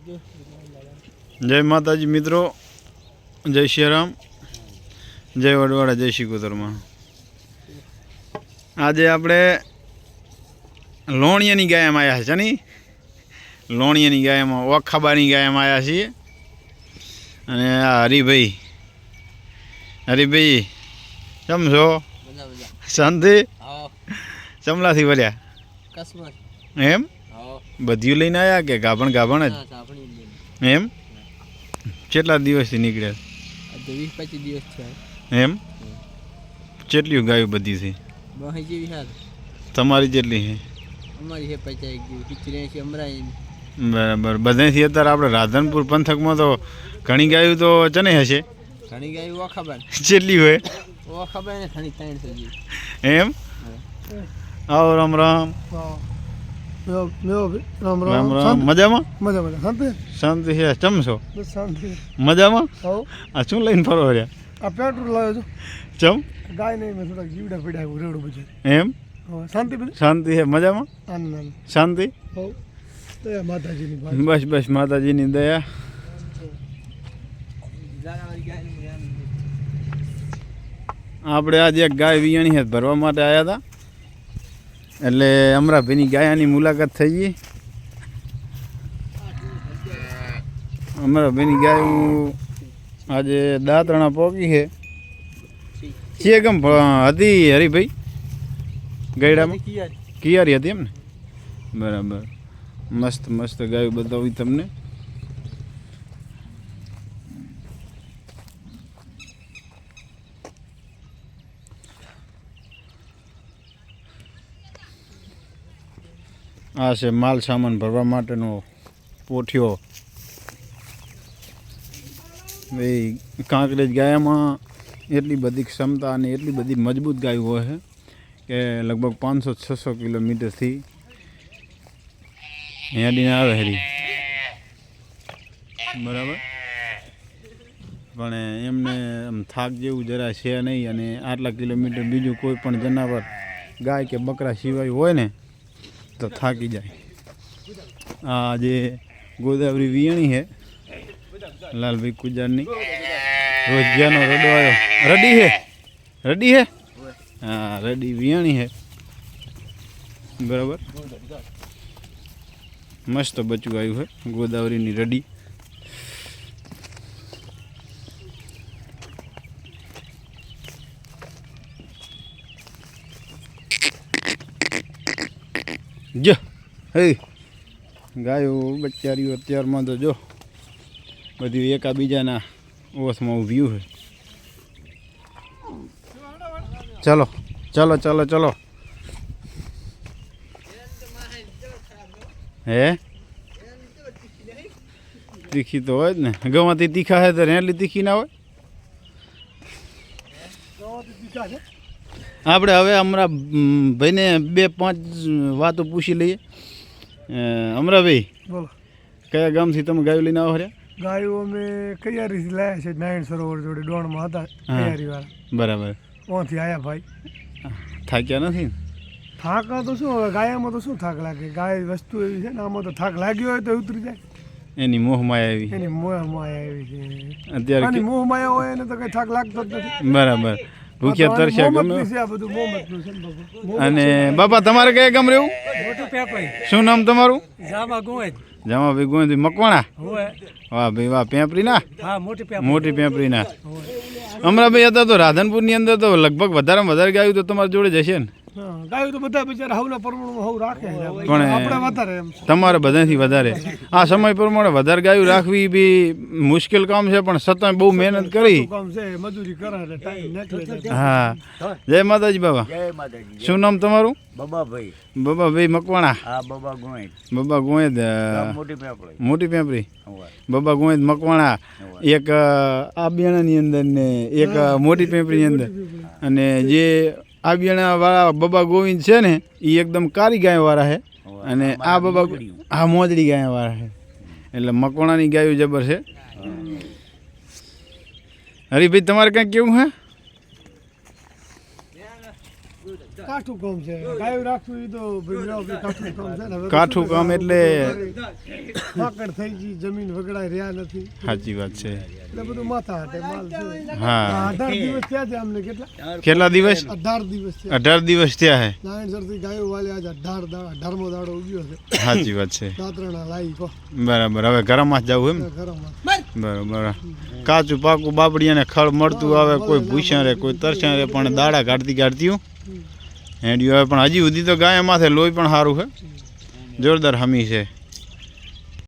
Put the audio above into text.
જય માતાજી મિત્રો, જય શ્રી રામ, જય વડવાડા, જય શ્રી કોતરમાં. આજે આપણે લોણિયાની ગાયમાં આવ્યા છે ને, લોણિયાની ગાયમાં ઓખાબાની ગાયમાં આવ્યા છીએ. અને આ હરિભાઈ કેમ છો? શાંતિ? ચમલાથી વર્યા એમ? બધું લઈને આવ્યા કે ગાભણ જ એમ? કેટલા દિવસથી નીકળ્યા? 20-25 દિવસ થયા એમ? કેટલી ગાયો બધી છે તમારી? કેટલી છે? અમારી છે 50 અમરાઈ. બરાબર. બધાથી અત્યારે આપણે રાધનપુર પંથકમાં તો ઘણી ગાયો તો ચને હશે? ઘણી ગાયો ઓખાબાન. કેટલી હોય? ઓખાબાન ને ઘણી 300 એમ? આવો રામ રામ. રામ રામ. મજામાં? શાંતિ છે. ચમ છો? મજામાં? આ શું લઈને ફરો રહ્યા? આ પેટ્રોલ લાવ્યો છું. ચમ? ગાય નહીં, મેં થોડા જીવડા પીડા રેડું બજાર. એમ? શાંતિ બધી? શાંતિ છે. મજામાં? શાંતિ? માતાજીની બસ માતાજીની દયા. આપણે આજે એક ગાય વિયાણી છે ભરવા માટે આવ્યા હતા, એટલે અમરાભાઈની ગાયાની મુલાકાત થઈ ગઈ. અમરાભાઈની ગાયું આજે દાંતરણા પોકી છે. કેમ હતી હરિભાઈ ગયડામાં? કિયારી હતી એમ ને? બરાબર. મસ્ત ગાયું બતાવી તમને. આ છે માલ સામાન ભરવા માટેનો પોઠિયો. ભાઈ કાંકરેજ ગાયામાં એટલી બધી ક્ષમતા અને એટલી બધી મજબૂત ગાયો હોય છે કે લગભગ 500-600 કિલોમીટરથી હેડીને આવે હરી. બરાબર. પણ એમને આમ થાક જેવું જરા છે નહીં. અને આટલા કિલોમીટર બીજું કોઈ પણ જનાવર ગાય કે બકરા સિવાય હોય ને તો થાકી જાય. આ જે ગોદાવરી વિયાણી છે લાલભાઈ કુજારની, રોજિયાનો રડો આવ્યો. રડી છે? હા, રડી વિયાણી છે. બરાબર. મસ્ત બચ્ચું આવ્યું છે ગોદાવરીની રડી. જો હે ગાયો બચારીઓ અત્યારમાં તો જો બધું એકાબીજાના ઓસમાં ઊભ્યું છે. ચલો. હે તીખી તો હોય જ ને. ગવાથી તીખા છે તો રેલી તીખી ના હોય. આપણે હવે અમારા ભાઈને 2-5 વાતો પૂછી લઈએ. અમરાભાઈ, બોલો. કયા ગામથી તમે ગાયો લઈને આવો રહ્યા? ગાયો અમે કૈયારીથી લાવ્યા છે. નારાયણ સરોવર જોડે ડોણમાં હતા કૈયારી વાળા. બરાબર. ત્યાંથી આવ્યા ભાઈ. થાક્યા નથી? થાક તો શું હવે, ગાયામાં તો શું થાક લાગે? ગાય વસ્તુ એવી છે ને, આમાં તો થાક લાગ્યો હોય તો ઉતરી જાય. એની મોહમાયા આવી. એની મોહમાયા એવી છે અત્યારે. મોહમાયા હોય એને તો કઈ થાક લાગતો જ નથી. બરાબર. ભૂખ્યા તરસ્યા ગમે. અને અને બાપા તમારે કયા ગામ રહેવું? શું નામ તમારું? જામાભાઈ ગોવિંદ મકવાણા. વાહ ભાઈ વાહ. પેપરી ના? મોટી પેપરી ના. અમરાભાઈ હતા તો રાધનપુરની અંદર તો લગભગ વધારેમાં વધારે ગાયું તો તમારી જોડે જશે ને? ગાયું તો બધા બિચારા હવના પ્રમાણમાં હવ રાખે, પણ આપણે વધારે એમ તમારે બધાથી વધારે આ સમય પ્રમાણે વધારે ગાયું રાખવી બી મુશ્કેલ કામ છે, પણ છતાં બહુ મહેનત કરી. કામ છે, મજૂરી કરે એટલે ટાઈમ નીકળે. હા. જય માતાજી બાબા. શું નામ તમારું? બબાભાઈ મકવાણા. બબા ગોયદ મોટી પેપરી. બબા ગોયદ મકવાણા. એક આ બિયાણાની અંદર ને એક મોટી પેપરીની અંદર. અને જે આ બિયાણા વાળા બબા ગોવિંદ છે ને એ એકદમ કાળી ગાય વાળા છે. અને આ બબા આ મોજડી ગાય વાળા છે. એટલે મકવાણાની ગાયો જબર છે. હરિભાઈ તમારે કંઈક કેવું હે? કાઠું કામ છે ગાયો રાખવું એ તો ભાઈ કાઠું કામ છે ને હવે કાઠું કામ એટલે પાકડ થઈ ગઈ જમીન વગડાય રહ્યા નથી સાચી વાત છે. એટલે બધું માથા હાટે માલ છે. હા 18 દિવસ થયા છે અમને કેટલા કેટલા દિવસ? 18 દિવસ થયા 18 દિવસ થયા હે. નારાયણસરથી ગાયો વાલે આજે 18મો દાડો ઉગ્યો છે સાચી વાત છે. દાતરણા લાવી કહો બરાબર. હવે ઘરમાં જ જવું એમ? ઘરમાં બરાબર. કાચું પાકું બાબડીયાને ખળ મળતું આવે, કોઈ ભૂસ્યા રે કોઈ તરસ્યા રે, પણ દાડા કાઢતી હેંડ્યું આવે. પણ હજી સુધી તો ગાય માથે લોહી પણ સારું છે, જોરદાર હમી છે.